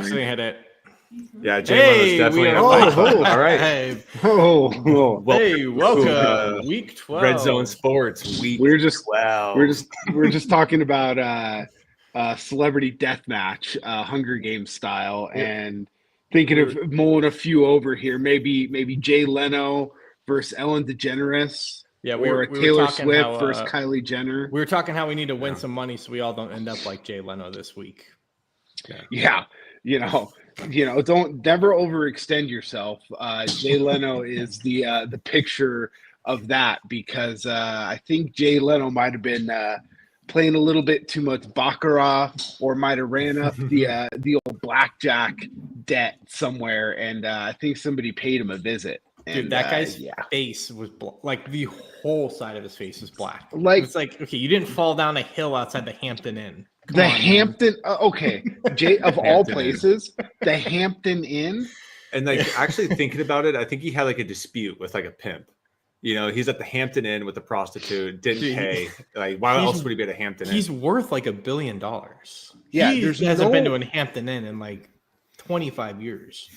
accidentally hit it. Yeah, Jay Leno's definitely in a fight club. All right. Hey, welcome to Week 12. Red Zone Sports Week 12. We're just talking about celebrity deathmatch, Hunger Games style, and thinking of mulling a few over here. Maybe Jay Leno versus Ellen DeGeneres. Yeah, or Taylor Swift versus Kylie Jenner. We were talking how we need to win some money so we all don't end up like Jay Leno this week. Yeah. Don't never overextend yourself. Jay Leno is the picture of that because I think Jay Leno might have been playing a little bit too much baccarat or might have ran up the old blackjack debt somewhere, and I think somebody paid him a visit. Dude, that guy's face was like the whole side of his face was black. Like it's like, okay, you didn't fall down a hill outside the Hampton Inn. Okay, Jay, of all places, the Hampton Inn. And like actually thinking about it, I think he had like a dispute with like a pimp. He's at the Hampton Inn with the prostitute, didn't pay. Like, why else would he be at a Hampton Inn? He's worth like $1 billion. Yeah, he hasn't been to a Hampton Inn in like 25 years.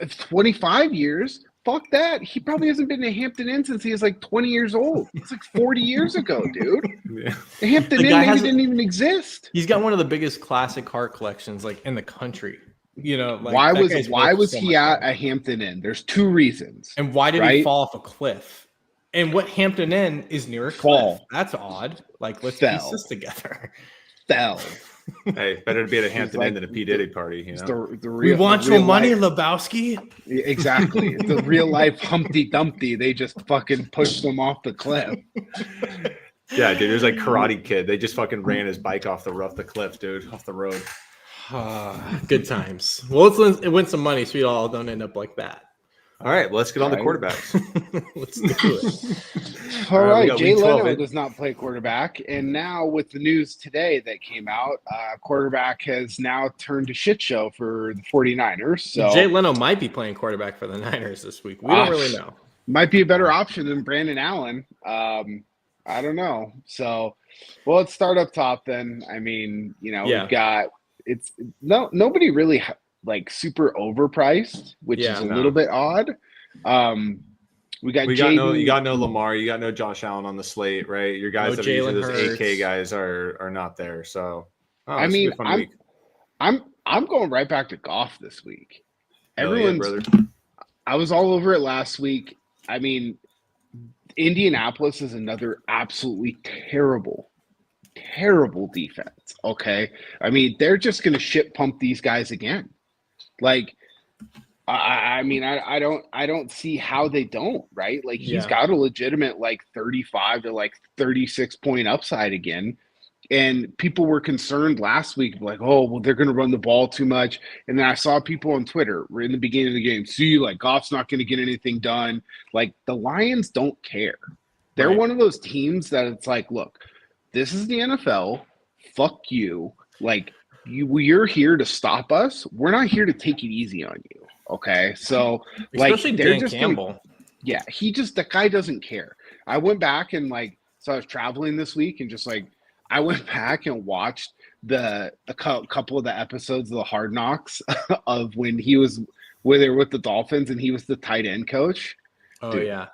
25 years? Fuck that. He probably hasn't been to Hampton Inn since he was like 20 years old. It's like 40 years ago, dude. Yeah. The Hampton Inn maybe didn't even exist. He's got one of the biggest classic car collections like in the country. Like, why was he at a Hampton Inn? There's two reasons. And why did he fall off a cliff? And what Hampton Inn is near a cliff? That's odd. Like, let's piece this together. Fell. Hey, better to be at a Hampton Inn than a P. Diddy party. We want your money, Lebowski. Exactly. The real life Humpty Dumpty. They just fucking pushed him off the cliff. Yeah, dude. It was like Karate Kid. They just fucking ran his bike off the cliff, dude, off the road. Good times. Well, let's win some money so we all don't end up like that. All right, well, let's get on the quarterbacks. Let's do it. All right, Jay Leno does not play quarterback. And now with the news today that came out, quarterback has now turned a shit show for the 49ers. So Jay Leno might be playing quarterback for the Niners this week. We don't really know. Might be a better option than Brandon Allen. I don't know. So, well, let's start up top then. I mean, we've got nobody really like super overpriced, which is a little bit odd. You got no Lamar, you got no Josh Allen on the slate, right? Your guys that are usually those AK guys are not there. So I'm going right back to Goff this week. I was all over it last week. I mean, Indianapolis is another absolutely terrible defense. Okay. I mean, they're just going to shit pump these guys again. Like, I don't see how they don't, right? Like, he's got a legitimate, like, 35 to, like, 36 point upside again. And people were concerned last week, like, oh, well, they're going to run the ball too much. And then I saw people on Twitter in the beginning of the game, like, Goff's not going to get anything done. Like, the Lions don't care. They're one of those teams that it's like, look, this is the NFL. Fuck you. Like, you're here to stop us. We're not here to take it easy on you. Okay. So, especially they're Dan just Campbell. The guy doesn't care. I went back and so I was traveling this week and I went back and watched a couple of the episodes of the Hard Knocks of when he was with the Dolphins and he was the tight end coach. Oh, dude, yeah.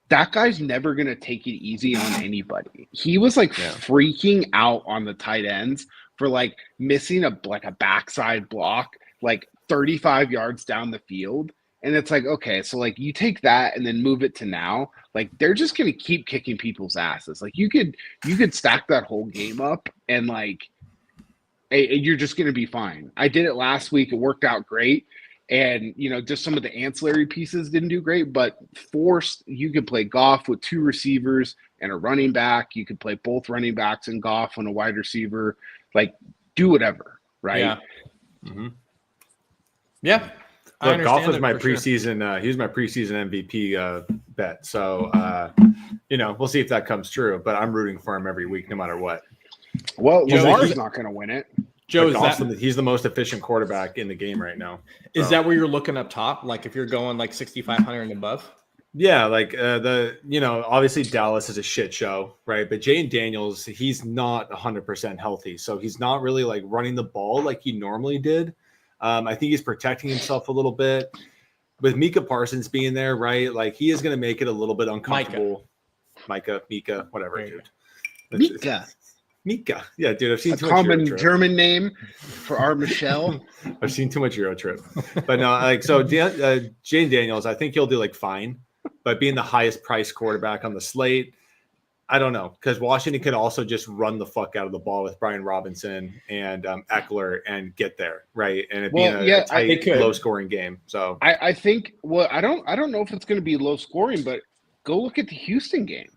That guy's never going to take it easy on anybody. He was freaking out on the tight ends for missing a backside block, 35 yards down the field. And it's okay, so you take that and then move it to now, they're just going to keep kicking people's asses. You could stack that whole game up and you're just going to be fine. I did it last week. It worked out great. And, just some of the ancillary pieces didn't do great, but you could play Goff with two receivers and a running back. You could play both running backs and Goff on a wide receiver, do whatever. Right. Yeah. Mm-hmm. Yeah. Look, Goff was my preseason. Sure. He was my preseason MVP bet. So, we'll see if that comes true, but I'm rooting for him every week, no matter what. Well, Lamar's not going to win it. Joe, he's the most efficient quarterback in the game right now. Is that where you're looking up top? If you're going 6,500 and above? Yeah, like obviously Dallas is a shit show, right? But Jayden Daniels, he's not 100% healthy, so he's not really like running the ball like he normally did. I think he's protecting himself a little bit with Micah Parsons being there, right? Like he is going to make it a little bit uncomfortable. Micah, whatever, dude. Mika. Yeah, dude. I've seen too much common German name for our Michelle. I've seen too much Euro Trip. But no, like so Jayden Daniels, I think he'll do like fine. But being the highest priced quarterback on the slate, I don't know. Because Washington could also just run the fuck out of the ball with Brian Robinson and Eckler and get there, right? And it being a tight, low scoring game. So I think I don't know if it's gonna be low scoring, but go look at the Houston game.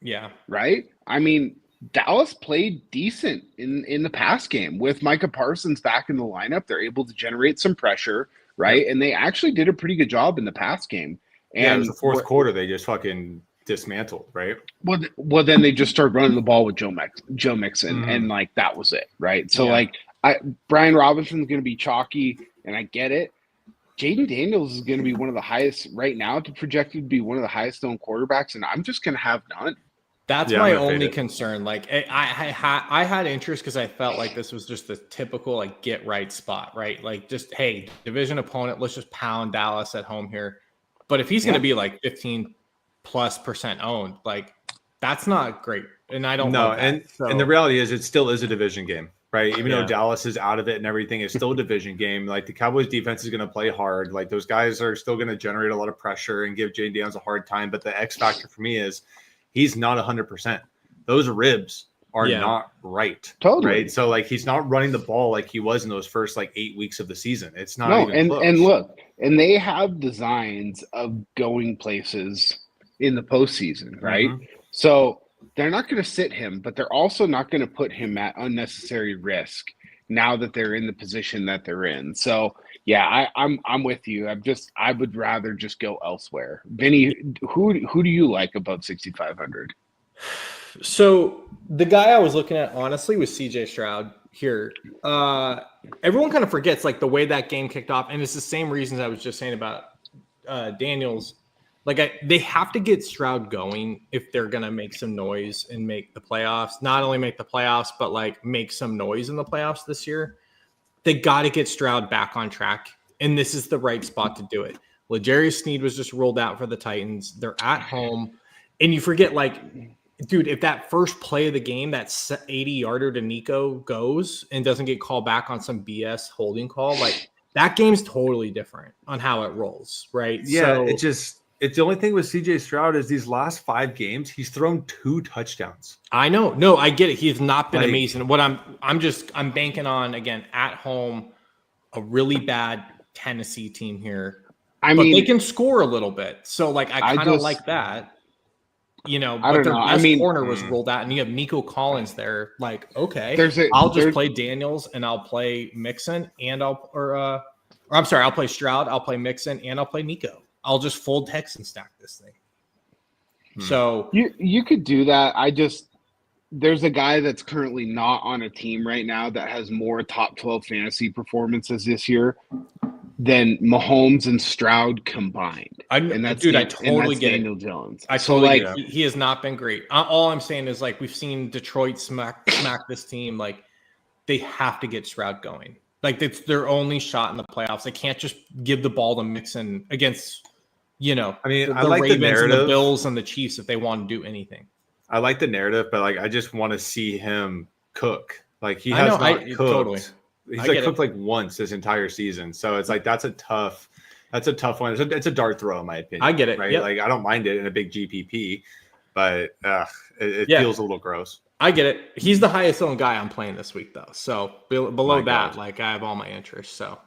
Yeah. Right? I mean, Dallas played decent in the pass game with Micah Parsons back in the lineup. They're able to generate some pressure, right? Yep. And they actually did a pretty good job in the pass game. And it was the fourth quarter. They just fucking dismantled, right? Well, then they just started running the ball with Joe Mixon, and like that was it, right? So Brian Robinson's going to be chalky, and I get it. Jayden Daniels is going to be one of the highest right now, projected to be one of the highest owned quarterbacks, and I'm just going to have none. That's my only concern. Like I had interest because I felt like this was just the typical like get right spot, right? Like just, hey, division opponent, let's just pound Dallas at home here. But if he's going to be like 15+% owned, like that's not great. And I don't know. And the reality is it still is a division game, right? Even though Dallas is out of it and everything, it's still a division game. Like the Cowboys defense is going to play hard. Like those guys are still going to generate a lot of pressure and give Jayden Daniels a hard time. But the X factor for me is he's not 100%. Those ribs are not right. Totally. Right. So like he's not running the ball like he was in those first like 8 weeks of the season. It's not even close. And look, and they have designs of going places in the postseason, right? Mm-hmm. So they're not going to sit him, but they're also not going to put him at unnecessary risk now that they're in the position that they're in. So yeah, I'm with you. I would rather just go elsewhere. Vinny, who do you like above 6,500? So the guy I was looking at honestly was CJ Stroud here. Everyone kind of forgets like the way that game kicked off, and it's the same reasons I was just saying about Daniels. Like they have to get Stroud going if they're gonna make some noise and make the playoffs. Not only make the playoffs, but like make some noise in the playoffs this year. They got to get Stroud back on track, and this is the right spot to do it. L'Jarius Sneed was just rolled out for the Titans. They're at home, and you forget, like, dude, if that first play of the game, that 80-yarder to Nico goes and doesn't get called back on some BS holding call, like that game's totally different on how it rolls, right? Yeah, so, it's the only thing with CJ Stroud is these last 5 games, he's thrown 2 touchdowns. I know. No, I get it. He's not been amazing. What I'm banking on, again, at home, a really bad Tennessee team here. But they can score a little bit. So like I kind of like that. But their best corner was rolled out, and you have Nico Collins there. Like, okay, I'll just play Daniels and I'll play Mixon and I'll play Stroud, I'll play Mixon, and I'll play Nico. I'll just fold Tex and stack this thing. So you could do that. There's a guy that's currently not on a team right now that has more top 12 fantasy performances this year than Mahomes and Stroud combined. I totally get Daniel Jones. I totally get it. He has not been great. All I'm saying is like we've seen Detroit smack this team. Like they have to get Stroud going. Like it's their only shot in the playoffs. They can't just give the ball to Mixon against I like Ravens the narrative, and the Bills and the Chiefs if they want to do anything. I like the narrative, but like I just want to see him cook. Like he has not cooked. Totally. He's cooked like once this entire season. So it's like that's a tough one. It's a dart throw in my opinion. I get it. Right? Yep. Like I don't mind it in a big GPP, but it feels a little gross. I get it. He's the highest owned guy I'm playing this week though. So below that, like I have all my interests. So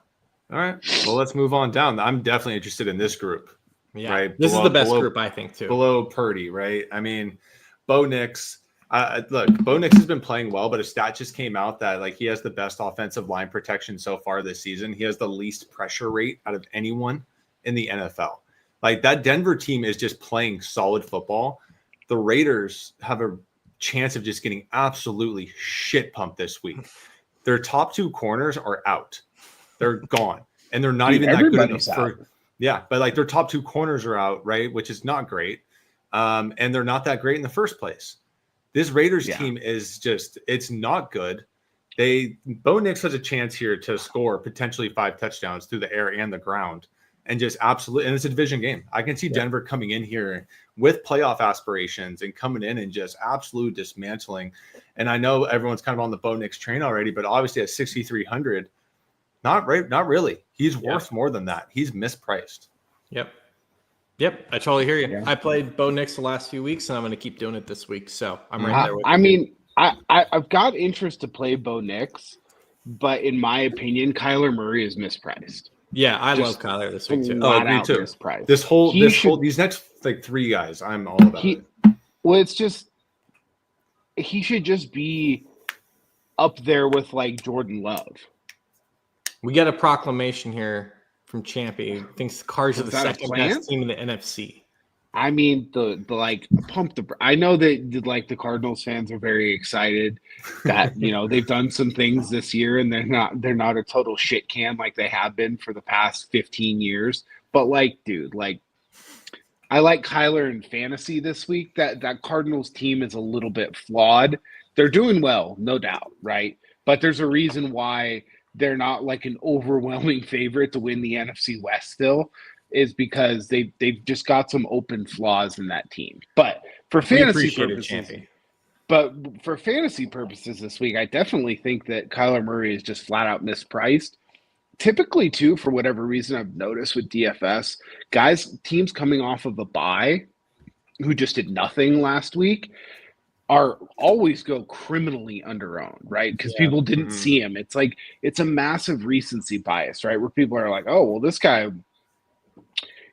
all right. Well, let's move on down. I'm definitely interested in this group. Yeah. Right. This is the best group, I think, too. Below Purdy, right? I mean, Bo Nix. Bo Nix has been playing well, but a stat just came out that like he has the best offensive line protection so far this season. He has the least pressure rate out of anyone in the NFL. Like that Denver team is just playing solid football. The Raiders have a chance of just getting absolutely shit pumped this week. Their top 2 corners are out. They're gone. And they're not even that good enough Yeah, but like their top 2 corners are out, right? Which is not great. And they're not that great in the first place. This Raiders team is it's not good. Bo Nix has a chance here to score potentially 5 touchdowns through the air and the ground. And just absolutely, and it's a division game. I can see Denver coming in here with playoff aspirations and coming in and just absolute dismantling. And I know everyone's kind of on the Bo Nix train already, but obviously at 6,300, not really. He's worth more than that. He's mispriced. Yep, I totally hear you. Yeah. I played Bo Nix the last few weeks, and I'm going to keep doing it this week. So I'm right there with you. I mean, I've got interest to play Bo Nix, but in my opinion, Kyler Murray is mispriced. Yeah, I love Kyler this week too. Oh, me too. These next like 3 guys, I'm all about it. Well, it's just he should just be up there with like Jordan Love. We get a proclamation here from Champy. Thinks the Cards are the second best team in the NFC. I mean, the I know that like the Cardinals fans are very excited that they've done some things this year and they're not a total shit can like they have been for the past 15 years. But like, dude, like I like Kyler in fantasy this week. That Cardinals team is a little bit flawed. They're doing well, no doubt, right? But there's a reason why they're not like an overwhelming favorite to win the NFC West still. Is because they've just got some open flaws in that team. But for fantasy purposes this week, I definitely think that Kyler Murray is just flat out mispriced. Typically, too, for whatever reason, I've noticed with DFS, teams coming off of a bye who just did nothing last week are always go criminally underowned, right? Because people didn't see him. It's like it's a massive recency bias, right? Where people are like, oh, well, this guy,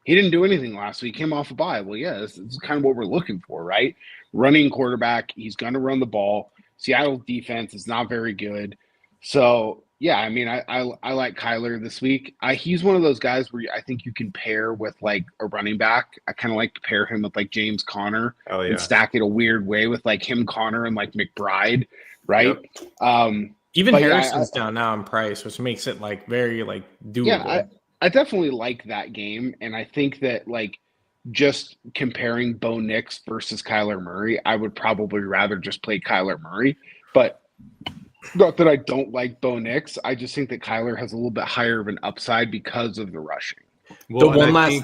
he didn't do anything last week. Came off a bye. Well, yeah, this is kind of what we're looking for, right? Running quarterback. He's going to run the ball. Seattle defense is not very good. So, yeah, I mean, I like Kyler this week. He's one of those guys where I think you can pair with like a running back. I kind of like to pair him with like James Conner and stack it a weird way with like him, Conner, and like McBride, right? Yep. Even Harrison's down now in price, which makes it like very like doable. Yeah, I definitely like that game, and I think that like just comparing Bo Nix versus Kyler Murray, I would probably rather just play Kyler Murray. But not that I don't like Bo Nix, I just think that Kyler has a little bit higher of an upside because of the rushing. Well, I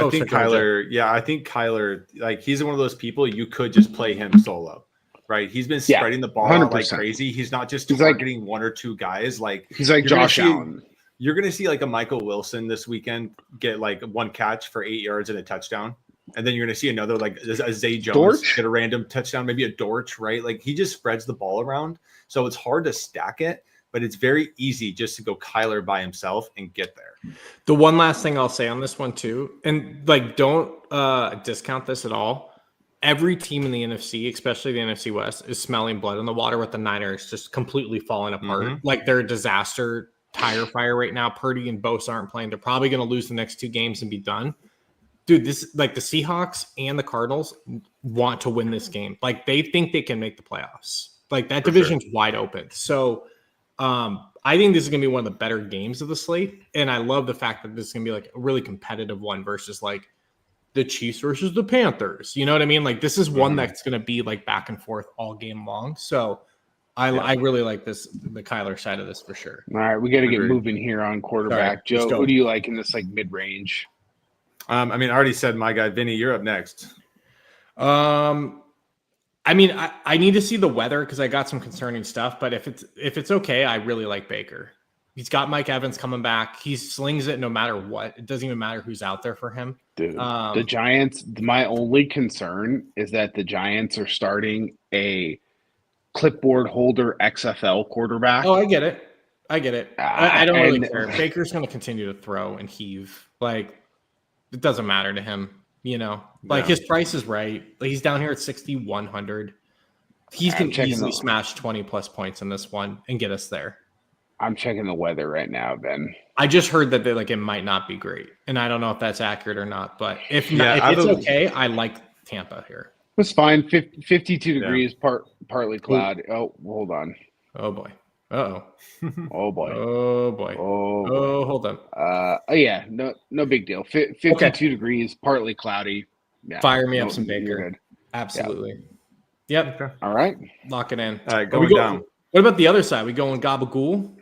think Kyler, like he's one of those people you could just play him solo. Right, he's been spreading the ball out like crazy. He's not just targeting 1 or 2 guys. Like he's like Josh Allen. You're going to see like a Michael Wilson this weekend get like 1 catch for 8 yards and a touchdown. And then you're going to see another like a Zay Jones get a random touchdown, maybe a Dortch, right? Like he just spreads the ball around. So it's hard to stack it, but it's very easy just to go Kyler by himself and get there. The one last thing I'll say on this one too, and like don't discount this at all. Every team in the NFC, especially the NFC West, is smelling blood in the water with the Niners just completely falling apart. Like they're a disaster tire fire right now. Purdy and Bosa aren't playing. They're probably going to lose the next 2 games and be done. Dude, this like the Seahawks and the Cardinals want to win this game. Like they think they can make the playoffs. Like that division's wide open. So I think this is going to be one of the better games of the slate. And I love the fact that this is going to be like a really competitive one versus like the Chiefs versus the Panthers. You know what I mean? Like this is one that's going to be like back and forth all game long. So I really like the Kyler side of this for sure. All right, we got to get moving here on quarterback. Joe, who do you like in this like mid-range? I mean, I already said my guy. Vinny, you're up next. I mean, I need to see the weather because I got some concerning stuff. But if it's okay, I really like Baker. He's got Mike Evans coming back. He slings it no matter what. It doesn't even matter who's out there for him. Dude, the Giants. My only concern is that the Giants are starting a clipboard holder XFL quarterback. Oh, I get it. I don't really care. Baker's going to continue to throw and heave. Like, it doesn't matter to him, you know? Like, his price is right. Like, he's down here at 6,100. He's going to easily smash 20-plus points in this one and get us there. I'm checking the weather right now, Ben. I just heard that it might not be great. And I don't know if that's accurate or not. But if it's okay, I like Tampa here. It's fine. 52 degrees, partly cloud. Oh, hold on. Oh boy. Uh-oh. Oh boy. Oh boy. Oh, hold on. Yeah, no big deal. 52 degrees, partly cloudy. Yeah, Fire me up some you're Baker. good. Absolutely. Yep. Okay. All right. Lock it in. All right, going down. What about the other side? We going Gabagool?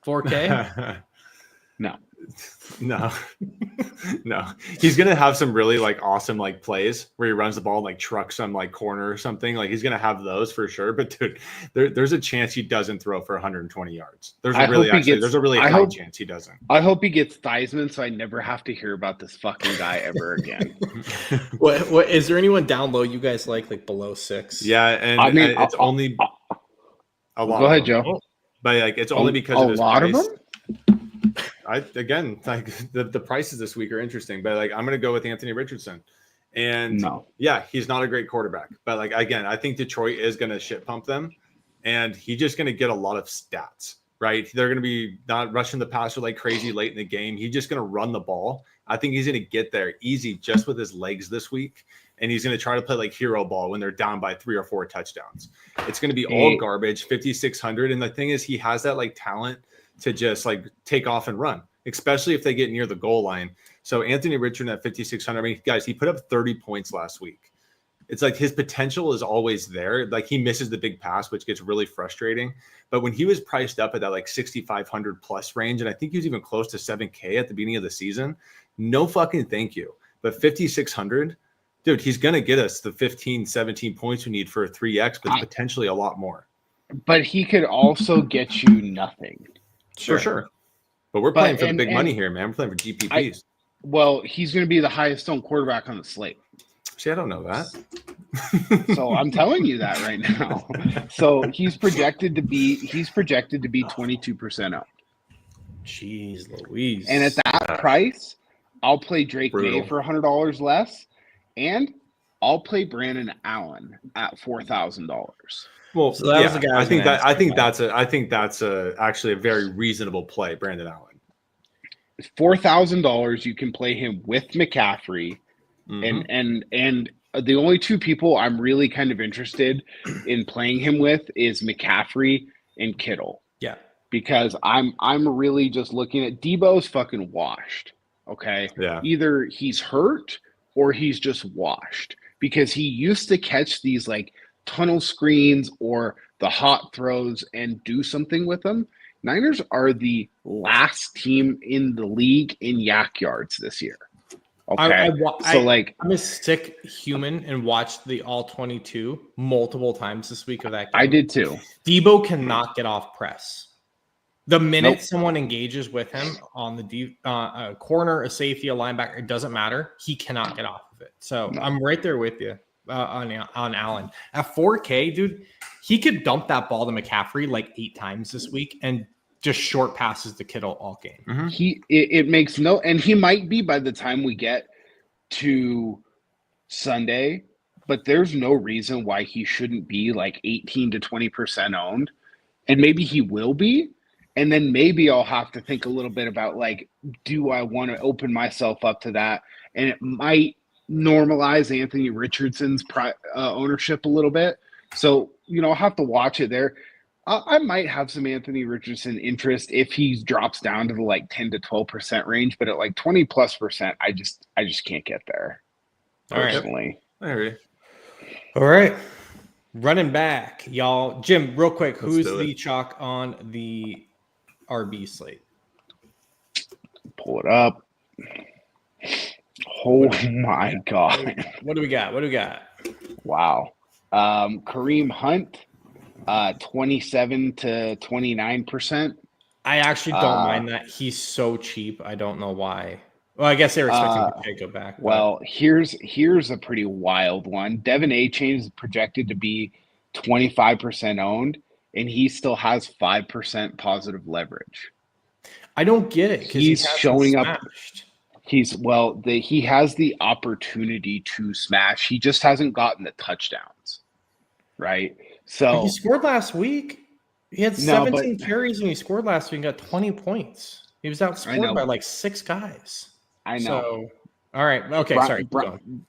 4K? No. No. No. He's gonna have some really like awesome like plays where he runs the ball and like trucks some like corner or something. Like he's gonna have those for sure. But dude, there's a chance he doesn't throw for 120 yards. There's a really high chance he doesn't. I hope he gets Theismann so I never have to hear about this fucking guy ever again. What is there anyone down low you guys like below 6? Yeah, and I mean, it's only a lot. Go ahead, Joe. But like it's only because of his lot price. of them. Again, like the prices this week are interesting, but like I'm gonna go with Anthony Richardson. And yeah, he's not a great quarterback, but like again, I think Detroit is gonna shit pump them, and he's just gonna get a lot of stats, right? They're gonna be not rushing the passer like crazy late in the game. He's just gonna run the ball. I think he's gonna get there easy just with his legs this week, and he's gonna try to play like hero ball when they're down by 3 or 4 touchdowns. It's gonna be all garbage, 5,600, and the thing is, he has that like talent to just like take off and run, especially if they get near the goal line. So Anthony Richardson at 5,600. I mean, guys, he put up 30 points last week. It's like his potential is always there. Like he misses the big pass, which gets really frustrating. But when he was priced up at that like 6,500 plus range, and I think he was even close to 7K at the beginning of the season, no fucking thank you. But 5,600, dude, he's going to get us the 15, 17 points we need for a 3X, but potentially a lot more. But he could also get you nothing. For sure. But we're playing for the big money here, man. We're playing for GPPs. Well, he's going to be the highest owned quarterback on the slate. See, I don't know that. So I'm telling you that right now. So he's projected to be 22% up. Jeez Louise. And at that price, I'll play Drake May for $100 less, and I'll play Brandon Allen at $4,000. Well, so that was the guy. I think that's actually a very reasonable play, Brandon Allen. $4,000, you can play him with McCaffrey, and the only two people I'm really kind of interested in playing him with is McCaffrey and Kittle. Yeah, because I'm really just looking at Debo's fucking washed. Okay, yeah, either he's hurt or he's just washed because he used to catch these like tunnel screens or the hot throws and do something with them. Niners are the last team in the league in yak yards this year. Okay. I'm a sick human and watched the all 22 multiple times this week of that game. I did too. Debo cannot get off press. The minute someone engages with him on the a corner, a safety, a linebacker, it doesn't matter. He cannot get off of it. So I'm right there with you. On Allen at 4K, dude, he could dump that ball to McCaffrey like 8 times this week and just short passes to Kittle all game. Mm-hmm. It makes no, and he might be by the time we get to Sunday, but there's no reason why he shouldn't be like 18 to 20% owned, and maybe he will be, and then maybe I'll have to think a little bit about like, do I want to open myself up to that, and it might normalize Anthony Richardson's ownership a little bit. So, I'll have to watch it there. I might have some Anthony Richardson interest if he drops down to the like 10 to 12% range, but at like 20+%, I just can't get there. Personally. All right. All right. Running back, y'all. Jim, real quick, who's the chalk on the RB slate? Pull it up. Oh my God. What do we got? Wow. Kareem Hunt, 27 to 29%. I actually don't mind that. He's so cheap. I don't know why. Well, I guess they were expecting to go back. Well, here's a pretty wild one. Devin A-Chain is projected to be 25% owned, and he still has 5% positive leverage. I don't get it because he's showing up. Smashed. He has the opportunity to smash. He just hasn't gotten the touchdowns, right? So he scored last week. He had 17 carries and he scored last week and got 20 points. He was outscored by like 6 guys. I know. So, all right. Okay. Sorry.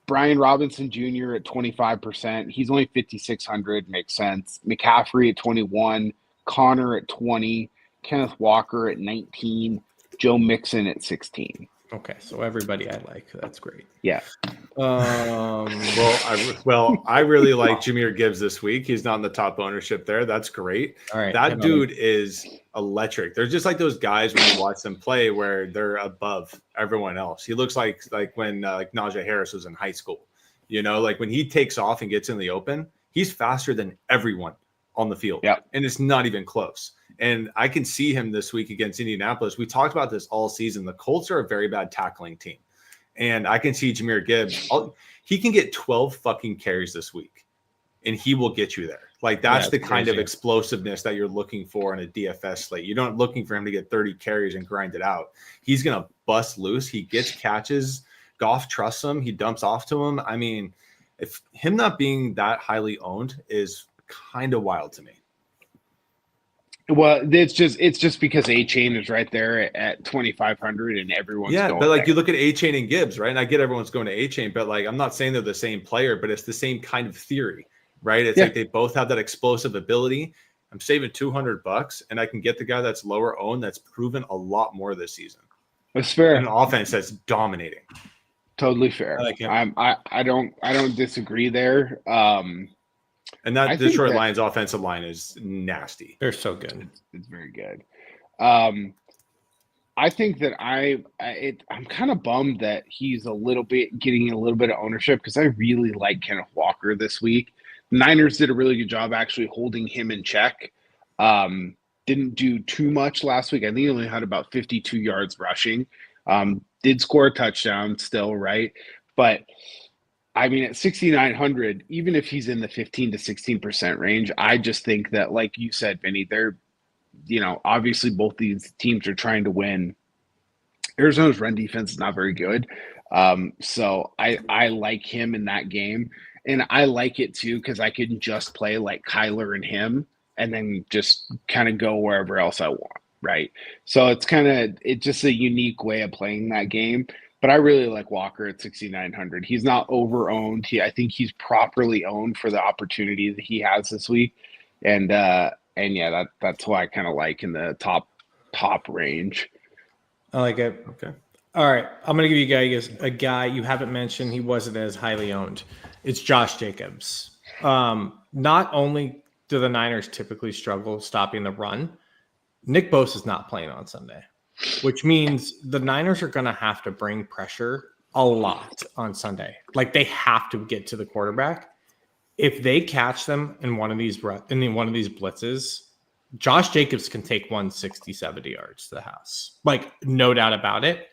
Brian Robinson Jr. at 25%. He's only 5,600. Makes sense. McCaffrey at 21. Connor at 20, Kenneth Walker at 19, Joe Mixon at 16. Okay, so everybody I like. That's great. Yeah. I really like Jahmyr Gibbs this week. He's not in the top ownership there. That's great. All right, that dude is electric. They're just like those guys when you watch them play where they're above everyone else. He looks like when like Najee Harris was in high school. You know, like when he takes off and gets in the open, he's faster than everyone on the field. Yeah. And it's not even close. And I can see him this week against Indianapolis. We talked about this all season. The Colts are a very bad tackling team. And I can see Jahmyr Gibbs. He can get 12 fucking carries this week, and he will get you there. Like, that's the kind of explosiveness that you're looking for in a DFS slate. You're not looking for him to get 30 carries and grind it out. He's going to bust loose. He gets catches. Goff trusts him. He dumps off to him. I mean, if him not being that highly owned is kind of wild to me. Well, it's just because A-Chain is right there at 2,500 and everyone's going but like there. you look at A-Chain and Gibbs, right? And I get everyone's going to A-Chain, but like I'm not saying they're the same player, but it's the same kind of theory, right? It's like they both have that explosive ability. I'm saving $200 and I can get the guy that's lower owned that's proven a lot more this season. That's fair. And an offense that's dominating. Totally fair. I like him. I don't disagree there. And that Detroit Lions offensive line is nasty. They're so good. It's very good. I think that I'm kind of bummed that he's getting a little bit of ownership because I really like Kenneth Walker this week. Niners did a really good job actually holding him in check. Didn't do too much last week. I think he only had about 52 yards rushing. Did score a touchdown still, right? But I mean, at 6,900, even if he's in the 15 to 16% range, I just think that, like you said, Vinny, they're, obviously both these teams are trying to win. Arizona's run defense is not very good. So I like him in that game. And I like it too, because I can just play like Kyler and him and then just kind of go wherever else I want, right? So it's just a unique way of playing that game. But I really like Walker at 6,900. He's not over-owned. I think he's properly owned for the opportunity that he has this week. And yeah, that's why I kind of like in the top range. I like it. Okay. All right. I'm going to give you guys a guy you haven't mentioned. He wasn't as highly owned. It's Josh Jacobs. Not only do the Niners typically struggle stopping the run, Nick Bosa is not playing on Sunday, which means the Niners are going to have to bring pressure a lot on Sunday. Like, they have to get to the quarterback. If they catch them in one of these blitzes, Josh Jacobs can take 160, 70 yards to the house. Like, no doubt about it.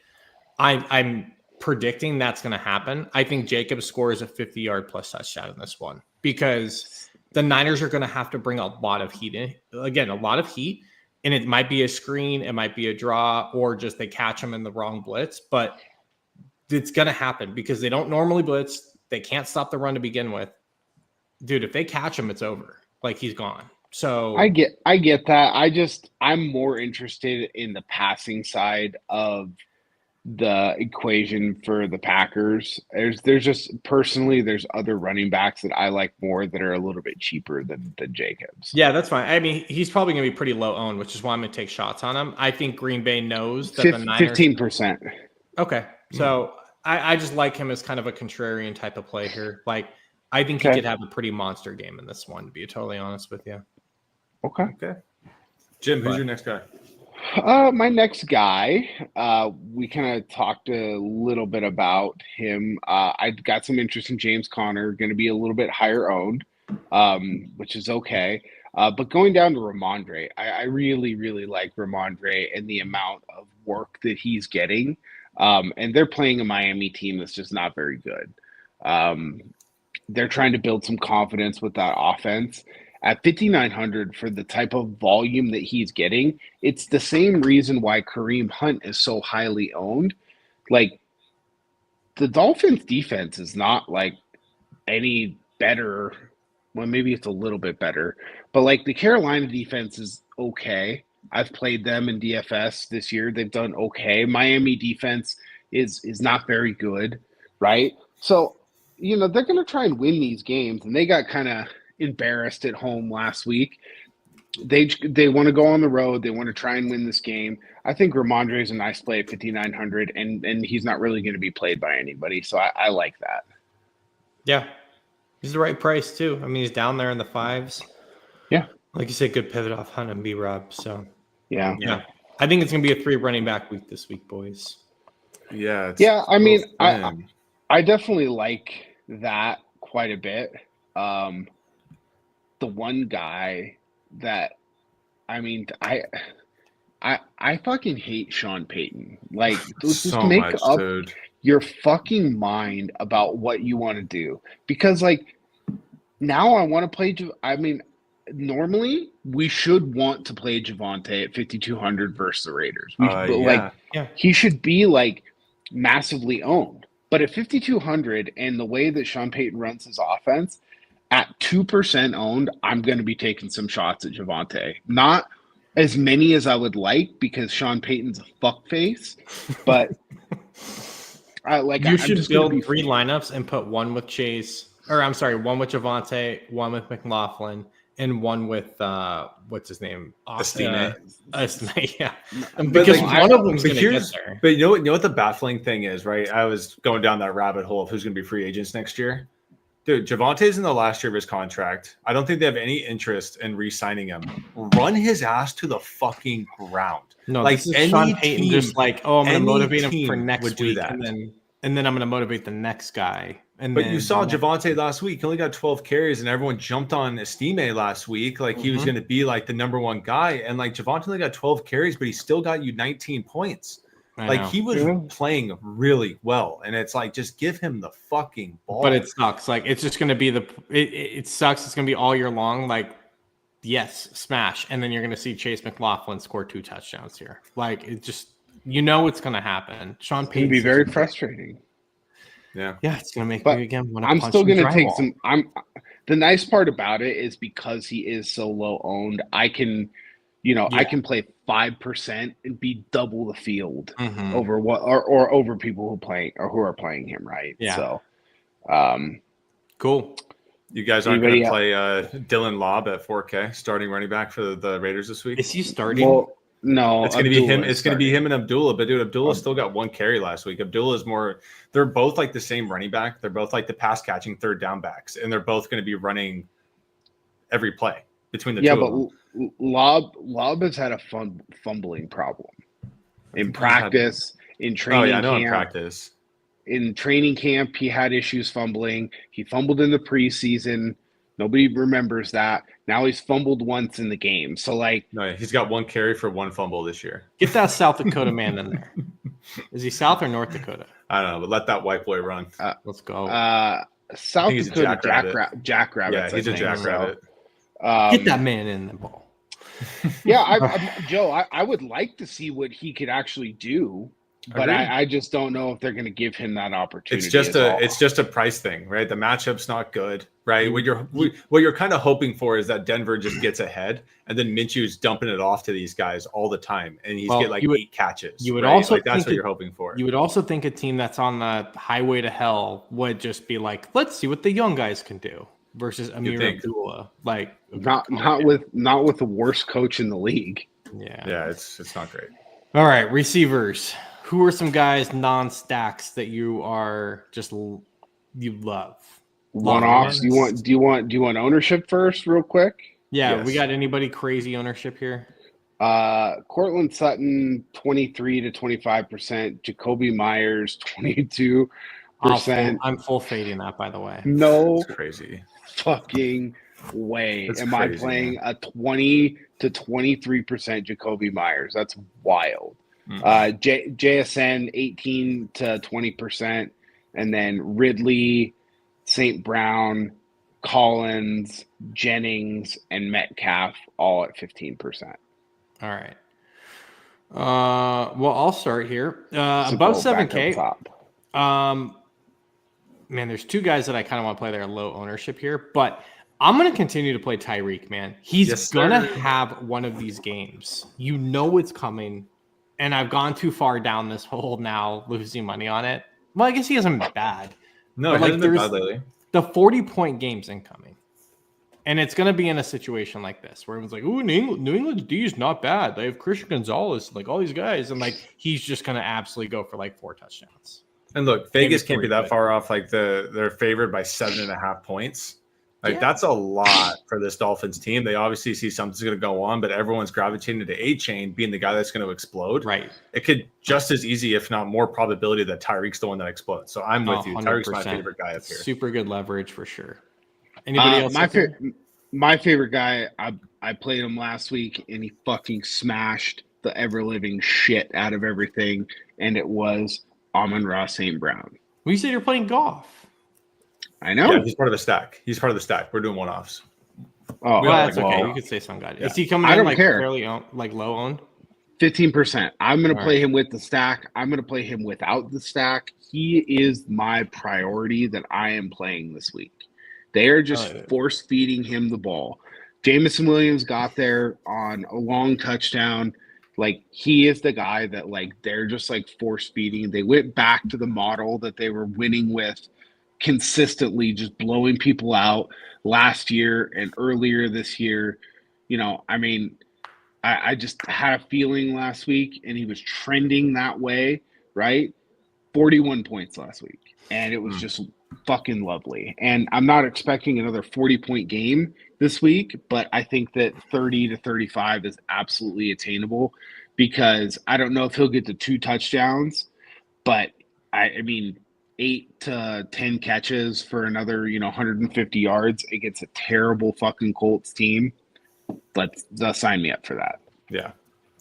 I'm predicting that's going to happen. I think Jacobs scores a 50-yard plus touchdown in this one because the Niners are going to have to bring a lot of heat in. Again, a lot of heat. And it might be a screen, it might be a draw, or just they catch them in the wrong blitz. But it's going to happen because they don't normally blitz. They can't stop the run to begin with. Dude, if they catch him, it's over. Like, he's gone. So I get that. I'm more interested in the passing side of the equation for the Packers. There's just personally, there's other running backs that I like more that are a little bit cheaper than Jacobs. Yeah, that's fine. I mean, he's probably going to be pretty low owned, which is why I'm going to take shots on him. I think Green Bay knows that the Niners 15%. Okay. So I just like him as kind of a contrarian type of play here. Like, I think he could have a pretty monster game in this one, to be totally honest with you. Okay. Jim, who's your next guy? My next guy, we kind of talked a little bit about him. I got some interest in James Conner, going to be a little bit higher owned, which is okay. But going down to Ramondre, I really, really like Ramondre and the amount of work that he's getting. And they're playing a Miami team that's just not very good. They're trying to build some confidence with that offense. At 5,900 for the type of volume that he's getting, it's the same reason why Kareem Hunt is so highly owned. Like, the Dolphins defense is not like any better. Well, maybe it's a little bit better, but like the Carolina defense is okay. I've played them in DFS this year. They've done okay. Miami defense is not very good, right? So, they're going to try and win these games, and they got kind of embarrassed at home last week. They want to go on the road. They want to try and win this game. I think Ramondre is a nice play at 5,900, and he's not really going to be played by anybody. So I like that. Yeah, he's the right price too. I mean, he's down there in the 5s. Yeah, like you said, good pivot off Hunt and B-Rob. So yeah. I think it's going to be a 3 running back week this week, boys. Yeah, I mean, I definitely like that quite a bit. The one guy that, I mean, I fucking hate Sean Payton. Like, just make up your fucking mind about what you want to do. Because, like, now I want to play. I mean, normally we should want to play Javonte at 5,200 versus the Raiders. He should be like massively owned. But at 5,200 and the way that Sean Payton runs his offense, at 2% owned, I'm going to be taking some shots at Javonte. Not as many as I would like because Sean Payton's a fuckface, but you should build 3 lineups and put one with Chase, one with Javonte, one with McLaughlin, and one with what's his name? Estime. Yeah. Because one of them's going to get there. But you know what the baffling thing is, right? I was going down that rabbit hole of who's going to be free agents next year. Dude, Javonte's in the last year of his contract. I don't think they have any interest in re-signing him. Run his ass to the fucking ground. No, like this is Sean Payton just like, I'm going to motivate him for next week, and then I'm going to motivate the next guy. But you saw Javonte last week. He only got 12 carries, and everyone jumped on Estime last week. Like he was going to be like the number 1 guy, and like Javonte only got 12 carries, but he still got you 19 points. He was playing really well, and it's like just give him the fucking ball. But it sucks. Like it's just going to be it sucks. It's going to be all year long. Like yes, smash, and then you're going to see Chase McLaughlin score 2 touchdowns here. Like it just what's going to happen. Sean Payton be very frustrating. Yeah, it's going to make me again want to. I'm still going to take some. The nice part about it is because he is so low owned, I can. I can play 5% and be double the field over or over people who are playing him, right? Yeah. So, cool. You guys aren't going to play Dylan Lobb at 4K starting running back for the Raiders this week? Is he starting? Well, no, it's going to be him. It's going to be him and Abdullah. But dude, Abdullah still got 1 carry last week. Abdullah is more. They're both like the same running back. They're both like the pass catching 3rd down backs, and they're both going to be running every play between the two of them. Lob has had a fumbling problem in practice, in training camp. In practice. In training camp, he had issues fumbling. He fumbled in the preseason. Nobody remembers that. Now he's fumbled once in the game. So, no, he's got 1 carry for 1 fumble this year. Get that South Dakota man in there. Is he South or North Dakota? I don't know, but let that white boy run. Let's go. South Dakota Jackrabbit. Yeah, he's a Jackrabbit. Get that man in the ball. Joe, I would like to see what he could actually do, but I just don't know if they're going to give him that opportunity. It's just a price thing, right? The matchup's not good, right? What you're kind of hoping for is that Denver just gets ahead, and then Minshew's dumping it off to these guys all the time, and he's get 8 catches. You would also that's what you're hoping for. You would also think a team that's on the highway to hell would just be like, let's see what the young guys can do. Versus Amir Abdullah, not with the worst coach in the league. Yeah, it's not great. All right, receivers. Who are some guys non-stacks that you are you love? One-offs. Do you want ownership first, real quick? Yeah, yes. We got anybody crazy ownership here? Cortland Sutton 23 to 25%. Jacoby Myers 22%. I'm full fading that, by the way. No, that's crazy. Fucking way. That's Am crazy, I playing a 20 to 23% Jacoby Myers? That's wild. JSN 18 to 20%, and then Ridley, St. Brown, Collins, Jennings, and Metcalf all at 15%. All right. Well, I'll start here. Above 7K. Man, there's 2 guys that I kind of want to play there low ownership here, but I'm going to continue to play Tyreek, man. He's going to have one of these games. You know it's coming, and I've gone too far down this hole now, losing money on it. Well, I guess he hasn't been bad. No, he hasn't been bad lately. The 40-point game's incoming. And it's going to be in a situation like this where everyone's like, "Ooh, New England's D is not bad. They have Christian Gonzalez, like all these guys," and like he's just going to absolutely go for like 4 touchdowns. And look, Vegas Maybe can't be 3, that but- far off. Like they're favored by 7.5 points. Like that's a lot for this Dolphins team. They obviously see something's going to go on, but everyone's gravitating to A-Chain being the guy that's going to explode. Right. It could just as easy, if not more probability that Tyreek's the one that explodes. So I'm with you. Tyreek's my favorite guy up here. Super good leverage for sure. Anybody else? My favorite guy, I played him last week, and he fucking smashed the ever-living shit out of everything, and it was Amon-Ra St. Brown. Well, you said you're playing golf. I know. Yeah, he's part of the stack. We're doing one-offs. Oh, well, that's okay. You could say some guy. Yeah. Is he coming in like fairly low owned? 15%. I'm going to play him with the stack. I'm going to play him without the stack. He is my priority that I am playing this week. They are just force feeding him the ball. Jameson Williams got there on a long touchdown. Like, he is the guy that, like, they're just, like, force feeding. They went back to the model that they were winning with consistently, just blowing people out last year and earlier this year. You know, I mean, I just had a feeling last week, and he was trending that way, right? 41 points last week, and it was just fucking lovely. And I'm not expecting another 40-point game this week, but I think that 30 to 35 is absolutely attainable, because I don't know if he'll get to 2 touchdowns, but I mean, 8 to 10 catches for another, 150 yards against a terrible fucking Colts team. Let's sign me up for that. Yeah.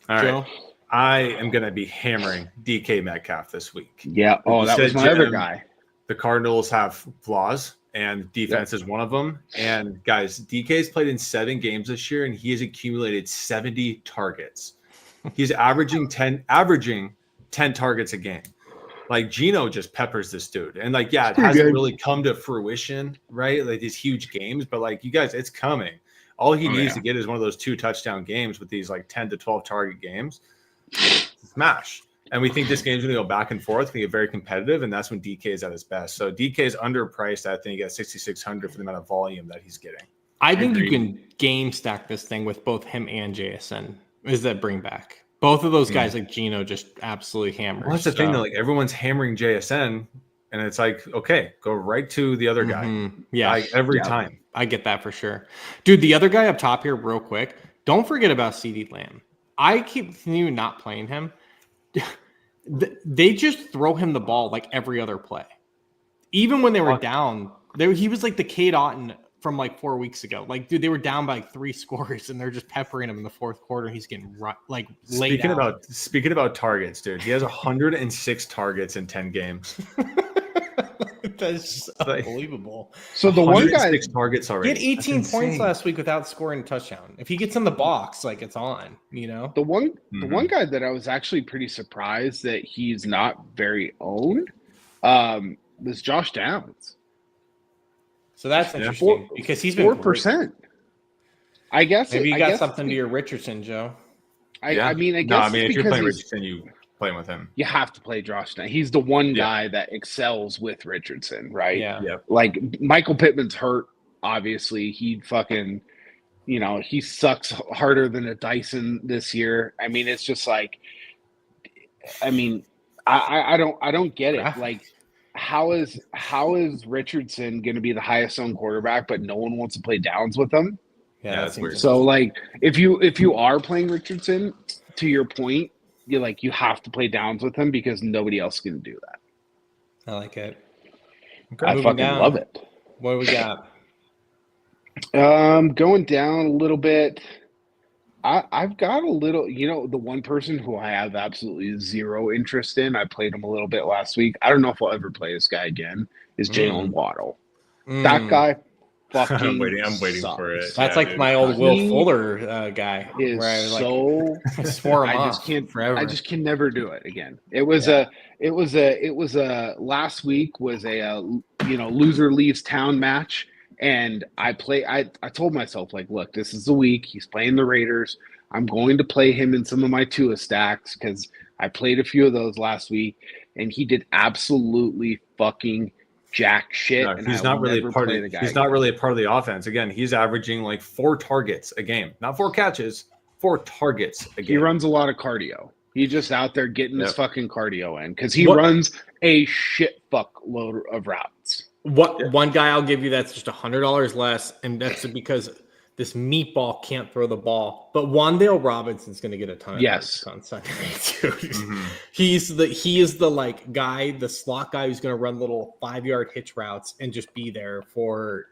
All right. Joe? I am going to be hammering DK Metcalf this week. Yeah. Oh, that was my other guy. The Cardinals have flaws, and defense is one of them. And guys, DK's played in 7 games this year, and he has accumulated 70 targets. He's averaging 10 targets a game. Like, Geno just peppers this dude. And, like, yeah, it hasn't really come to fruition, right? Like, these huge games. But, like, you guys, it's coming. All he needs to get is one of those 2 touchdown games with these, like, 10 to 12 target games. Smash. And we think this game's going to go back and forth. It's going to get very competitive, and that's when DK is at his best. So DK is underpriced, I think, at 6,600 for the amount of volume that he's getting. I think you can game stack this thing with both him and JSN. Is that bring back? Both of those guys, like Geno, just absolutely hammers. Well, that's the thing, though. Like, everyone's hammering JSN, and it's like, okay, go right to the other guy. Yeah. Like, every time. I get that for sure. Dude, the other guy up top here, real quick, don't forget about CeeDee Lamb. I keep not playing him. They just throw him the ball like every other play. Even when they were down, he was like the Cade Otton from like 4 weeks ago. Like, dude, they were down by like 3 scores, and they're just peppering him in the fourth quarter. He's getting like laid out. Speaking about targets, dude, he has 106 targets in 10 games. That's unbelievable. So the one guy targets already. He had 18 points last week without scoring a touchdown. If he gets in the box, like, it's on. The one guy that I was actually pretty surprised that he's not very owned was Josh Downs. So that's interesting because he's been 4%. I guess maybe you got something to your Richardson, Joe. I mean, if you're playing Richardson, you playing with him. You have to play Josh Downs. He's the one guy that excels with Richardson, right? Yeah. Like, Michael Pittman's hurt. Obviously, he fucking, he sucks harder than a Dyson this year. I mean, it's just like, I don't get it. Like, how is Richardson going to be the highest owned quarterback, but no one wants to play Downs with him? Yeah, that's weird. So, like, if you are playing Richardson, to your point, you have to play Downs with him because nobody else can do that. I like it. Okay. I fucking love it. What do we got? Going down a little bit. I've got a little, the one person who I have absolutely zero interest in, I played him a little bit last week. I don't know if I'll ever play this guy again, is Jalen Waddle. That guy fucking I'm waiting for it. That's like my old Will Fuller guy. Where I swore him off forever. I just can never do it again. It was last week was a loser leaves town match. And I told myself, like, look, this is the week. He's playing the Raiders. I'm going to play him in some of my Tua stacks because I played a few of those last week, and he did absolutely fucking jack shit. No, And he's I not will really never part play of. the guy He's not again. really a part of the offense. Again, he's averaging like 4 targets a game, not 4 catches, 4 targets a game. He runs a lot of cardio. He's just out there getting his Yep. fucking cardio in because he What- runs a shit fuck load of routes. One guy I'll give you that's just $100 less, and that's because this meatball can't throw the ball. But Wan'Dale Robinson's going to get a ton of Yes. targets on Sunday, dude. He is the like guy, the slot guy who's going to run little 5-yard hitch routes and just be there for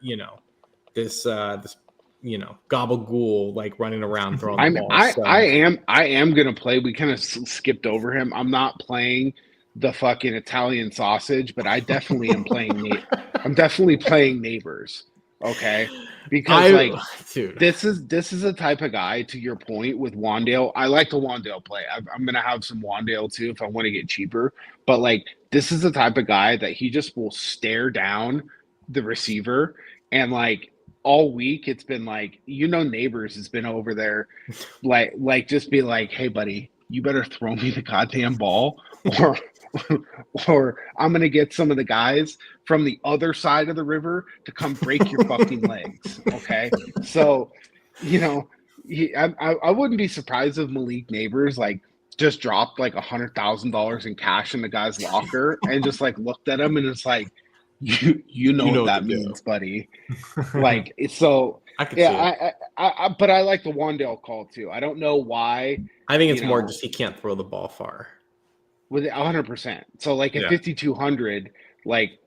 this gabagool like running around throwing the ball. I am gonna play. We kind of skipped over him. I'm not playing the fucking Italian sausage, but I definitely am playing. I'm definitely playing Neighbors. Okay, because dude, this is a type of guy. To your point with Wan'Dale, I like the Wan'Dale play. I'm gonna have some Wan'Dale too if I want to get cheaper. But like, this is the type of guy that he just will stare down the receiver and like. All week it's been like Neighbors has been over there like just be like, hey buddy, you better throw me the goddamn ball or I'm gonna get some of the guys from the other side of the river to come break your fucking legs. Okay, so I wouldn't be surprised if Malik Neighbors like just dropped like $100,000 in cash in the guy's locker and just like looked at him and it's like you know what that means, buddy. Like so, I could see it. but I like the Wan'Dale call too. I don't know why. I think it's more just he can't throw the ball far. With 100%. So like at 5,200, like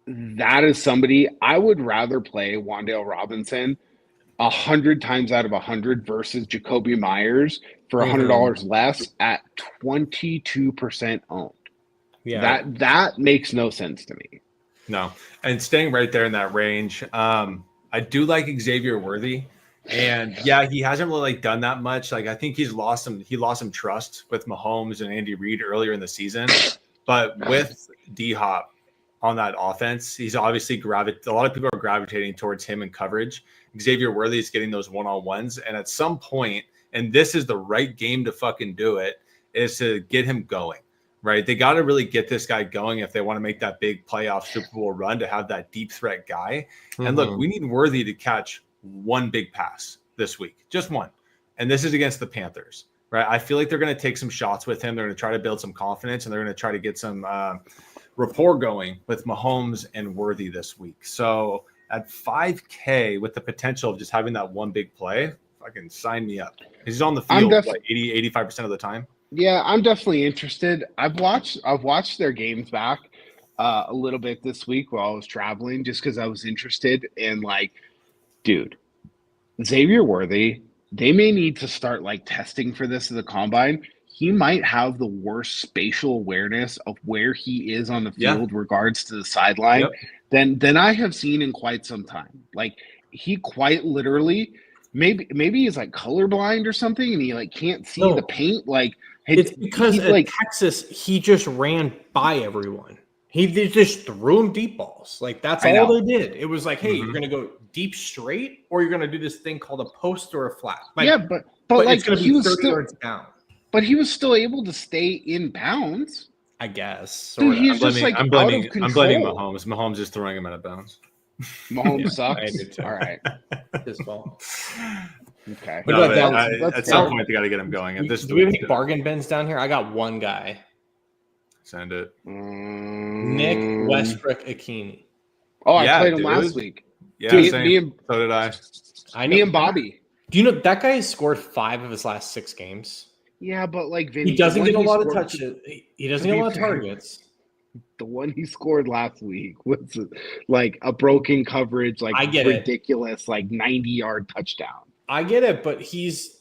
that is somebody I would rather play Wan'Dale Robinson 100 times out of 100 versus Jacoby Myers for $100 less at 22% owned. Yeah, that makes no sense to me. No, and staying right there in that range, I do like Xavier Worthy, and yeah, he hasn't really like done that much. Like I think he lost some trust with Mahomes and Andy Reid earlier in the season, but with D-Hop on that offense, he's obviously a lot of people are gravitating towards him in coverage. Xavier Worthy is getting those one-on-ones, and at some point, and this is the right game to fucking do it, is to get him going. Right, they got to really get this guy going if they want to make that big playoff Super Bowl run to have that deep threat guy. And look, we need Worthy to catch one big pass this week, just one. And this is against the Panthers, right? I feel like they're going to take some shots with him. They're going to try to build some confidence, and they're going to try to get some rapport going with Mahomes and Worthy this week. So at $5K with the potential of just having that one big play, fucking sign me up. He's on the field 85% of the time. Yeah, I'm definitely interested. I've watched their games back a little bit this week while I was traveling, just because I was interested in like, dude, Xavier Worthy. They may need to start like testing for this at the combine. He might have the worst spatial awareness of where he is on the field, regards to the sideline, than I have seen in quite some time. Like he quite literally, maybe he's like colorblind or something, and he like can't see the paint. Like it's because at Texas he just ran by everyone. They just threw him deep balls. Like that's all they did. It was like, hey, you're gonna go deep straight, or you're gonna do this thing called a post or a flat. Like, but like it's gonna be 30 yards down. But he was still able to stay in bounds. I guess. Dude, he's just like I'm blaming Mahomes. Mahomes is throwing him out of bounds. Mahomes sucks. All right, his fault. Okay. No, at some point, they got to get him going. Do we have any bargain bins down here? I got one guy. Send it. Nick Westbrook Akini. Oh, I played him last week. Yeah, so did I. Me and Bobby. Do you know that guy has scored 5 of his last 6 games? Yeah, but like Vinny, he doesn't get a lot of touches. He doesn't get a lot of targets. The one he scored last week was like a broken coverage, like ridiculous, like 90-yard touchdown. I get it, but he's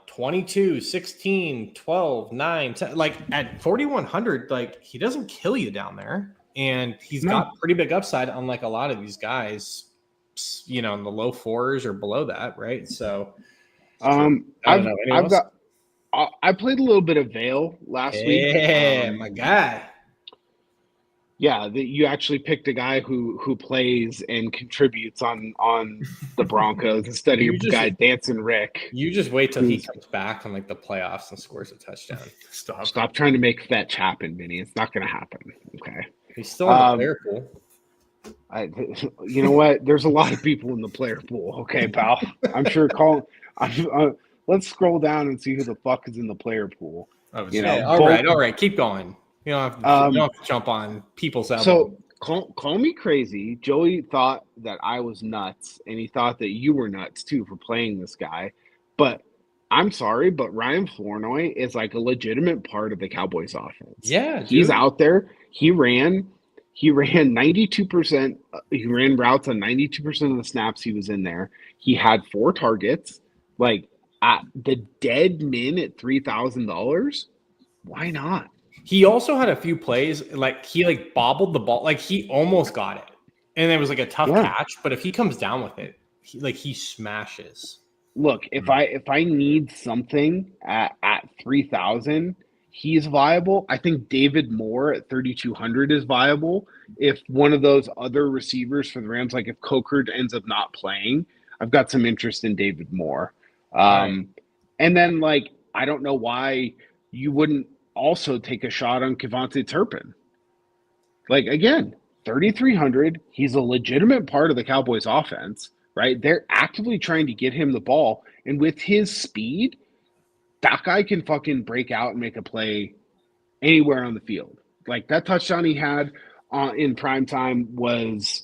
22, 16, 12, 9, 10. Like at 4,100, like he doesn't kill you down there, and he's got pretty big upside, unlike a lot of these guys, in the low 4s or below that, right? So, I played a little bit of Vale last week. Yeah, my guy. Yeah, you actually picked a guy who plays and contributes on the Broncos instead of your guy Dancing Rick. You just wait till he comes back on like the playoffs and scores a touchdown. Stop trying to make fetch happen, Vinny. It's not going to happen. Okay. He's still in the player pool. You know what? There's a lot of people in the player pool. Okay, pal. I'm sure. Let's scroll down and see who the fuck is in the player pool. All right. Keep going. You don't have to jump on people's elbow. So call me crazy. Joey thought that I was nuts, and he thought that you were nuts too for playing this guy. But I'm sorry, but Ryan Flournoy is like a legitimate part of the Cowboys offense. Yeah, he's out there. He ran 92%. He ran routes on 92% of the snaps he was in there. He had 4 targets. Like at the dead min at $3,000. Why not? He also had a few plays, like he bobbled the ball, like he almost got it, and it was like a tough catch. But if he comes down with it, he smashes. Look, if I need something at 3,000, he's viable. I think David Moore at 3,200 is viable. If one of those other receivers for the Rams, like if Coker ends up not playing, I've got some interest in David Moore. And then I don't know why you wouldn't also take a shot on Kevontae Turpin. Again, 3,300. He's a legitimate part of the Cowboys offense, right? They're actively trying to get him the ball. And with his speed, that guy can fucking break out and make a play anywhere on the field. That touchdown he had in prime time was,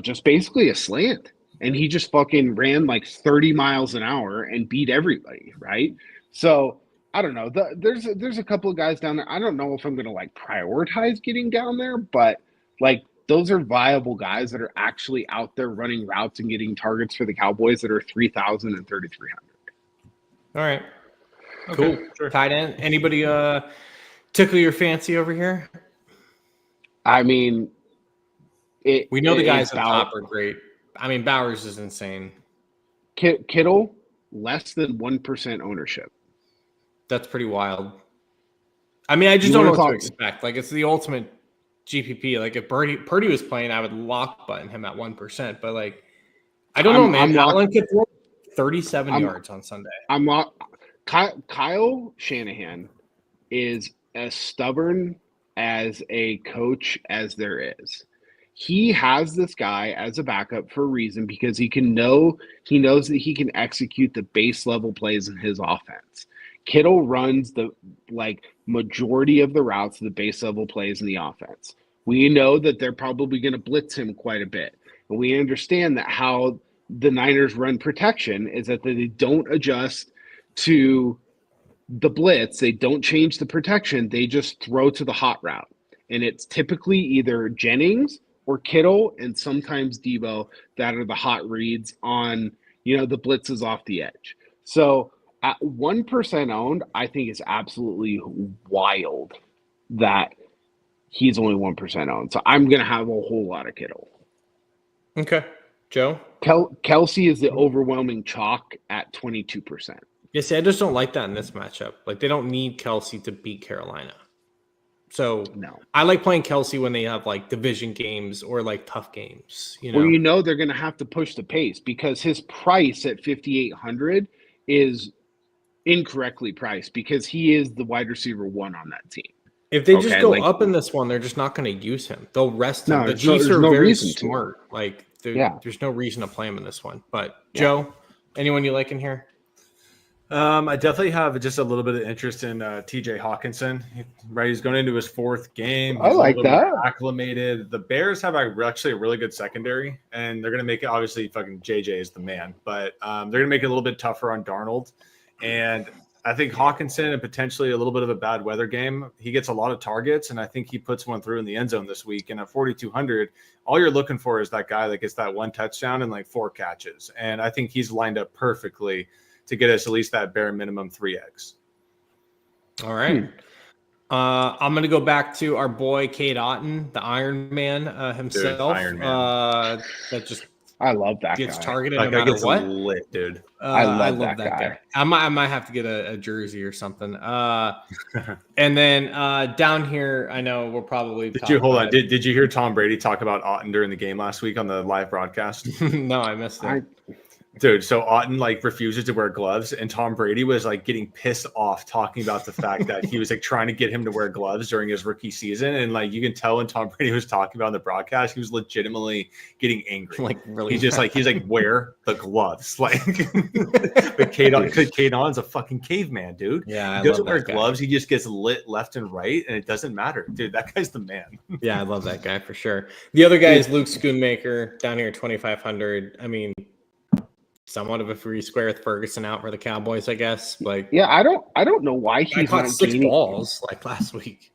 just basically a slant. And he just fucking ran 30 miles an hour and beat everybody, right? So I don't know. There's a couple of guys down there. I don't know if I'm going to prioritize getting down there, but those are viable guys that are actually out there running routes and getting targets for the Cowboys that are 3,000 and 3,300. All right. Okay. Cool. Sure. Tight end. Anybody tickle your fancy over here? I mean, we know the guys at the top are great. I mean, Bowers is insane. Kittle, less than 1% ownership. That's pretty wild. I mean, I just don't know what to expect. It's the ultimate GPP. If Purdy was playing, I would lock button him at 1%. But I don't know, man. Allen could throw 37 yards on Sunday. Kyle Shanahan is as stubborn as a coach as there is. He has this guy as a backup for a reason because he knows that he can execute the base level plays in his offense. Kittle runs the majority of the routes, the base level plays in the offense. We know that they're probably going to blitz him quite a bit. And we understand that how the Niners run protection is that they don't adjust to the blitz. They don't change the protection. They just throw to the hot route. And it's typically either Jennings or Kittle and sometimes Debo that are the hot reads on, the blitzes off the edge. So at 1% owned, I think it's absolutely wild that he's only 1% owned. So I'm going to have a whole lot of Kittle. Okay. Joe? Kelsey is the overwhelming chalk at 22%. Yeah, see, I just don't like that in this matchup. They don't need Kelsey to beat Carolina. So no, I like playing Kelsey when they have division games or tough games. Well, they're going to have to push the pace because his price at 5,800 is incorrectly priced because he is the wide receiver 1 on that team. If they just go up in this one, they're just not going to use him. They'll rest him. The Chiefs are very smart. There's no reason to play him in this one. But Joe, anyone you like in here? I definitely have just a little bit of interest in TJ Hawkinson. Right, he's going into his 4th game. He's I like that. Acclimated. The Bears have actually a really good secondary, and they're going to make it. Obviously, fucking JJ is the man, but they're going to make it a little bit tougher on Darnold. And I think Hawkinson and potentially a little bit of a bad weather game. He gets a lot of targets, and I think he puts one through in the end zone this week. And at 4,200, all you're looking for is that guy that gets that 1 touchdown and 4 catches. And I think he's lined up perfectly to get us at least that bare minimum 3x. All right. I'm going to go back to our boy Cade Otton, the Iron Man himself. Dude, Iron Man. That just I love that gets guy. targeted that no guy matter gets what. Lit, dude. I love that guy. I might have to get a jersey or something. And then down here, I know we'll probably did you hear Tom Brady talk about Otton during the game last week on the live broadcast? No, I missed it. Dude, so Otton like refuses to wear gloves, and Tom Brady was like getting pissed off talking about the fact that he was like trying to get him to wear gloves during his rookie season, and like you can tell when Tom Brady was talking about on the broadcast, he was legitimately getting angry. Like really, he's like wear the gloves, like. But Kadon's a fucking caveman, dude. Yeah, he doesn't wear gloves. He just gets lit left and right, and it doesn't matter, dude. That guy's the man. Yeah, I love that guy for sure. The other guy is Luke Schoonmaker down here at 2,500. I mean, somewhat of a free square with Ferguson out for the Cowboys, I guess. Like, yeah, I don't know why he's caught not 6 gaining balls like last week.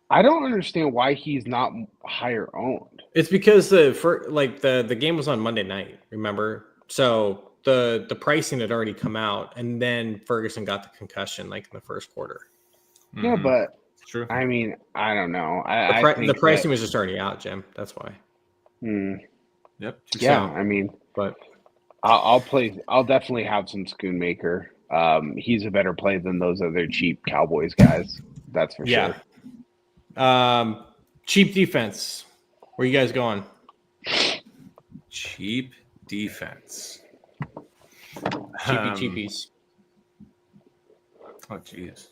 I don't understand why he's not higher owned. It's because the game was on Monday night, remember? So the pricing had already come out, and then Ferguson got the concussion like in the first quarter. Yeah, but true. I mean, I don't know. The pricing was just already out, Jim. That's why. Yep. Yeah, I mean, but I'll definitely have some Schoonmaker. He's a better play than those other cheap Cowboys guys. That's for sure. Cheap defense. Where you guys going? Cheap defense. Cheapies. Oh, jeez.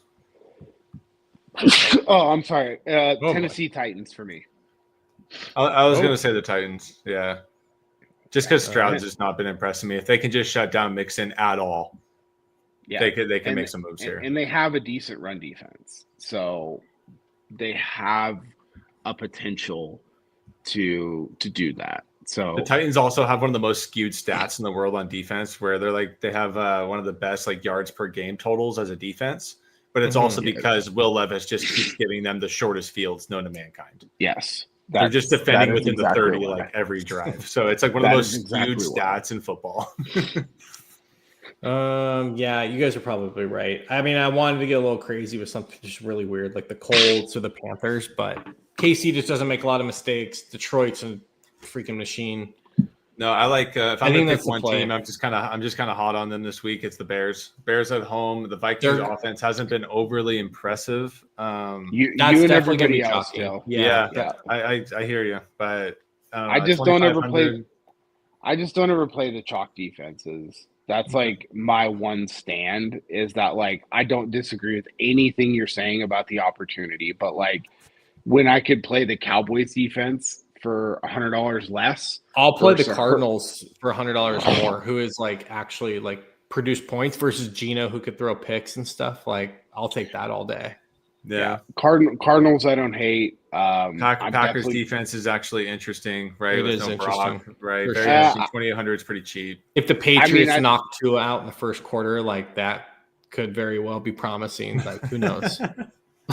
Oh, I'm sorry. Tennessee Titans for me. I was going to say the Titans. Yeah. Just because Stroud's has not been impressing me. If they can just shut down Mixon at all, they can make some moves here. And they have a decent run defense. So they have a potential to do that. So the Titans also have one of the most skewed stats in the world on defense, where they have one of the best like yards per game totals as a defense. But it's also because Will Levis just keeps giving them the shortest fields known to mankind. Yes. They're just defending within the 30 like every drive. So it's like one of the most skewed stats in football. Yeah, you guys are probably right. I mean, I wanted to get a little crazy with something just really weird, like the Colts or the Panthers, but KC just doesn't make a lot of mistakes. Detroit's a freaking machine. No, I like if I'm gonna pick one team, I'm just kind of hot on them this week. It's the Bears. Bears at home. The Vikings offense hasn't been overly impressive. That's definitely gonna be chalky. Yeah. I hear you, but I just don't ever play the chalk defenses. That's like my one stand is that like I don't disagree with anything you're saying about the opportunity, but like when I could play the Cowboys defense for $100 less, I'll play the Cardinals for $100 more, who is like actually like produce points versus Geno, who could throw picks and stuff. Like I'll take that all day. Yeah. Cardinals I don't hate. Packers defense is actually interesting, right? It is interesting, right? Sure. 2,800 is pretty cheap. If the Patriots knock Tua out in the first quarter, like that could very well be promising. Like who knows?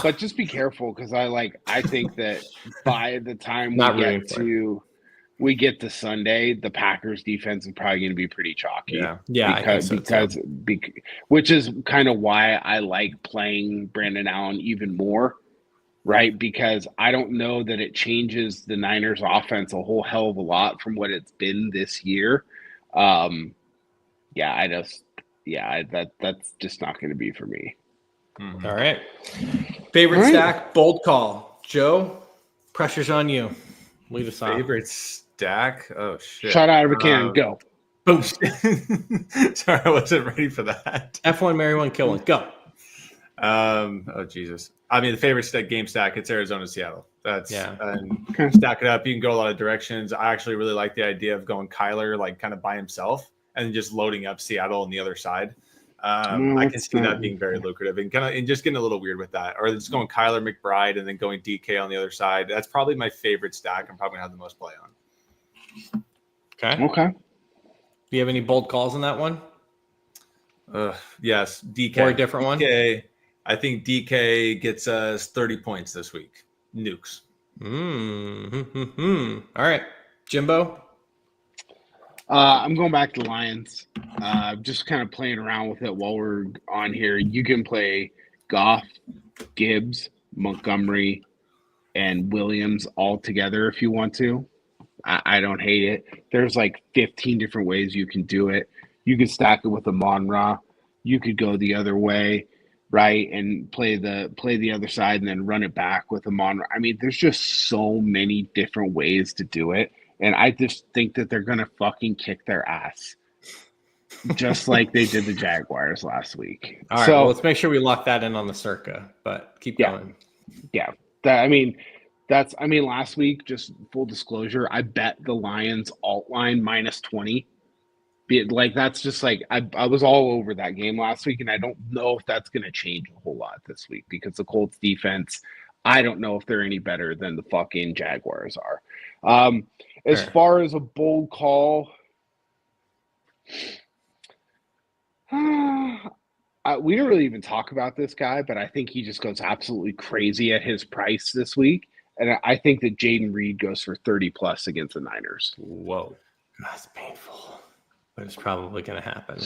But just be careful because I think that by the time we get to Sunday, the Packers defense is probably going to be pretty chalky. Yeah, because which is kind of why I like playing Brandon Allen even more, right? Because I don't know that it changes the Niners offense a whole hell of a lot from what it's been this year. That's just not going to be for me. Mm-hmm. All right. Favorite stack, bold call. Joe, pressure's on you. Lead us off. Favorite stack? Oh, shit. Shot out of a cannon. Go. Boom. Sorry, I wasn't ready for that. F1, marry one, kill one. Go. Oh, Jesus. I mean, the favorite game stack, it's Arizona, Seattle. That's and stack it up. You can go a lot of directions. I actually really like the idea of going Kyler like kind of by himself and just loading up Seattle on the other side. I can see that being very lucrative and just getting a little weird with that, or just going Kyler McBride and then going DK on the other side. That's probably my favorite stack. I'm probably gonna have the most play on. Okay. Do you have any bold calls on that one? Yes, DK or a different one. I think DK gets us 30 points this week. Nukes. All right, Jimbo. I'm going back to Lions. Just kind of playing around with it while we're on here. You can play Goff, Gibbs, Montgomery, and Williams all together if you want to. I don't hate it. There's like 15 different ways you can do it. You can stack it with Amon-Ra. You could go the other way, right, and play the other side and then run it back with Amon-Ra. I mean, there's just so many different ways to do it. And I just think that they're going to fucking kick their ass. just like they did the Jaguars last week. All right, so well, let's make sure we lock that in on the circa, but keep going. Yeah. Last week, just full disclosure, I bet the Lions alt line -20. That's just like I was all over that game last week, and I don't know if that's going to change a whole lot this week because the Colts defense, I don't know if they're any better than the fucking Jaguars are. As far as a bold call, we didn't really even talk about this guy, but I think he just goes absolutely crazy at his price this week. And I think that Jaden Reed goes for 30+ against the Niners. Whoa. That's painful, but it's probably going to happen.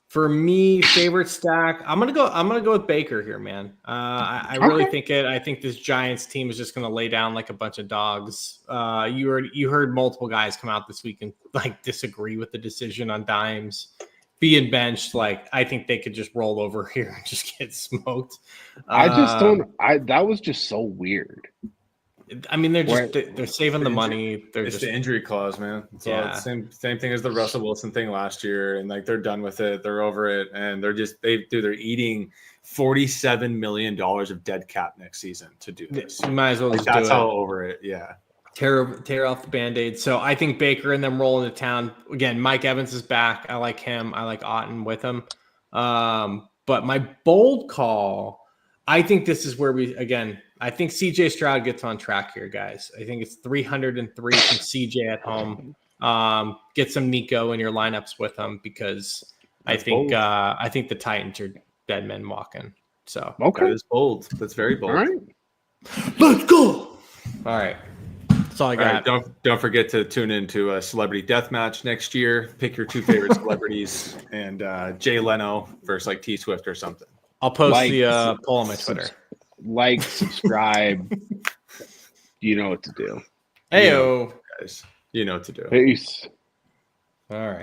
For me, favorite stack, I'm gonna go with Baker here, man. I really think it. I think this Giants team is just gonna lay down like a bunch of dogs. You heard multiple guys come out this week and like disagree with the decision on Dimes being benched. Like I think they could just roll over here and just get smoked. I just don't. That was just so weird. I mean, they're saving the money. It's the injury clause, man. It's same thing as the Russell Wilson thing last year, and like they're done with it. They're over it, and they're eating $47 million of dead cap next season to do this. You might as well just that's do how it. over it. Yeah. Tear off the Band-Aid. So I think Baker and them roll into town. Again, Mike Evans is back. I like him. I like Otten with him. But my bold call, I think this is where I think CJ Stroud gets on track here, guys. I think it's 303 from CJ at home. Get some Nico in your lineups with him because I think the Titans are dead men walking. So okay, that is bold. That's very bold. All right, let's go. All right. That's all I got. All right, don't forget to tune into a Celebrity Deathmatch next year. Pick your two favorite celebrities and Jay Leno versus like T Swift or something. I'll post the poll on my Twitter. Subscribe. You know what to do. Heyo, guys. You know what to do. Peace. All right.